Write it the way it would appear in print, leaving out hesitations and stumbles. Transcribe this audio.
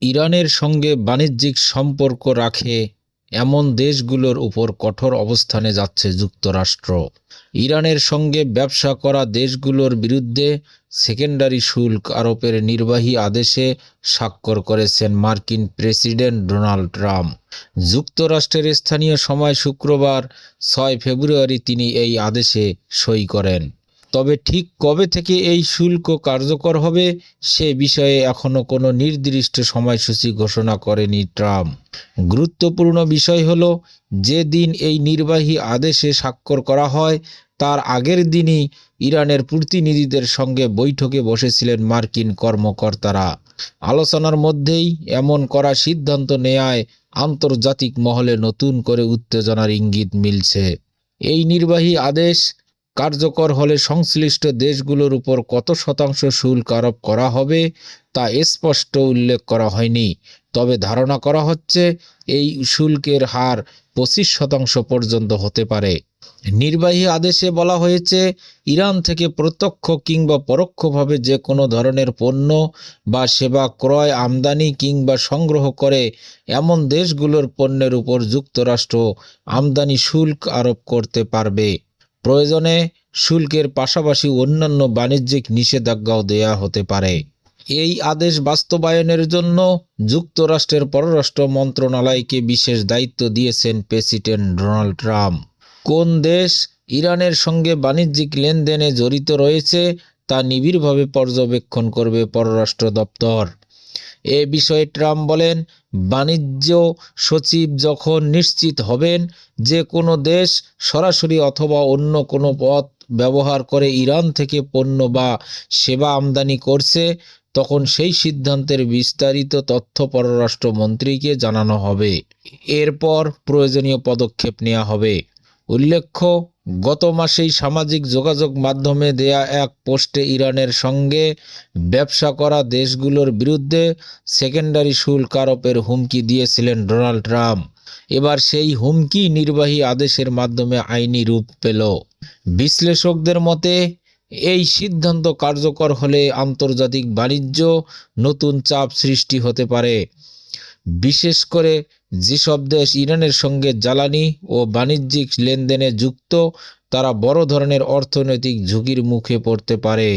ইরানের সঙ্গে বাণিজ্যিক সম্পর্ক রাখে এমন দেশগুলোর উপর কঠোর অবস্থানে যাচ্ছে যুক্তরাষ্ট্র। ইরানের সঙ্গে ব্যবসা করা দেশগুলোর বিরুদ্ধে সেকেন্ডারি শুল্ক আরোপের নির্বাহী আদেশে স্বাক্ষর করেছেন মার্কিন প্রেসিডেন্ট ডোনাল্ড ট্রাম্প। যুক্তরাষ্ট্রের স্থানীয় সময় শুক্রবার 6 ফেব্রুয়ারি তিনি এই আদেশে সই করেন। তবে ঠিক কবে থেকে এই শুল্ক কার্যকর হবে সে বিষয়ে এখনও কোনো নির্দিষ্ট সময়সূচি ঘোষণা করেনি ট্রাম্প। গুরুত্বপূর্ণ বিষয় হলো, যে দিন এই নির্বাহী আদেশে স্বাক্ষর করা হয় তার আগের দিনই ইরানের প্রতিনিধিদের সঙ্গে বৈঠকে বসেছিলেন মার্কিন কর্মকর্তারা। আলোচনার মধ্যেই এমন করা সিদ্ধান্ত নেয়ায় আন্তর্জাতিক মহলে নতুন করে উত্তেজনার ইঙ্গিত মিলছে। এই নির্বাহী আদেশ কার্যকর হলে সংশ্লিষ্ট দেশগুলোর উপর কত শতাংশ শুল্ক আরোপ করা হবে তা স্পষ্ট উল্লেখ করা হয়নি, তবে ধারণা করা হচ্ছে এই শুল্কের হার 25% পর্যন্ত হতে পারে। নির্বাহী আদেশে বলা হয়েছে, ইরান থেকে প্রত্যক্ষ কিংবা পরোক্ষভাবে যে কোনো ধরনের পণ্য বা সেবা ক্রয়, আমদানি কিংবা সংগ্রহ করে এমন দেশগুলোর পণ্যের উপর যুক্তরাষ্ট্র আমদানি শুল্ক আরোপ করতে পারবে। প্রয়োজনে শুল্কের পাশাপাশি অন্যান্য বাণিজ্যিক নিষেধাজ্ঞাও দেয়া হতে পারে। এই আদেশ বাস্তবায়নের জন্য যুক্তরাষ্ট্রের পররাষ্ট্র মন্ত্রণালয়কে বিশেষ দায়িত্ব দিয়েছেন প্রেসিডেন্ট ডোনাল্ড ট্রাম্প। কোন দেশ ইরানের সঙ্গে বাণিজ্যিক লেনদেনে জড়িত রয়েছে তা নিবিড়ভাবে পর্যবেক্ষণ করবে পররাষ্ট্র দপ্তর। এ বিষয়ে ট্রাম্প বলেন, বাণিজ্য সচিব যখন নিশ্চিত হবেন যে কোনো দেশ সরাসরি অথবা অন্য কোনো পথ ব্যবহার করে ইরান থেকে পণ্য বা সেবা আমদানি করছে, তখন সেই সিদ্ধান্তের বিস্তারিত তথ্য পররাষ্ট্রমন্ত্রীকে জানানো হবে। এরপর প্রয়োজনীয় পদক্ষেপ নেওয়া হবে। উল্লেখ্য, গত মাসেই সামাজিক যোগাযোগ মাধ্যমে দেয়া এক পোস্টে ইরানের সঙ্গে ব্যবসা করা দেশগুলোর বিরুদ্ধে সেকেন্ডারি শুল্ক আরোপের হুমকি দিয়েছিলেন ডোনাল্ড ট্রাম্প। এবার সেই হুমকি নির্বাহী আদেশের মাধ্যমে আইনি রূপ পেল। বিশ্লেষকদের মতে, এই সিদ্ধান্ত কার্যকর হলে আন্তর্জাতিক বাণিজ্য নতুন চাপ সৃষ্টি হতে পারে। বিশেষ করে যেসব দেশ ইরানের সঙ্গে জ্বালানি ও বাণিজ্যিক লেনদেনে যুক্ত, তারা বড় ধরনের অর্থনৈতিক ঝুঁকির মুখে পড়তে পারে।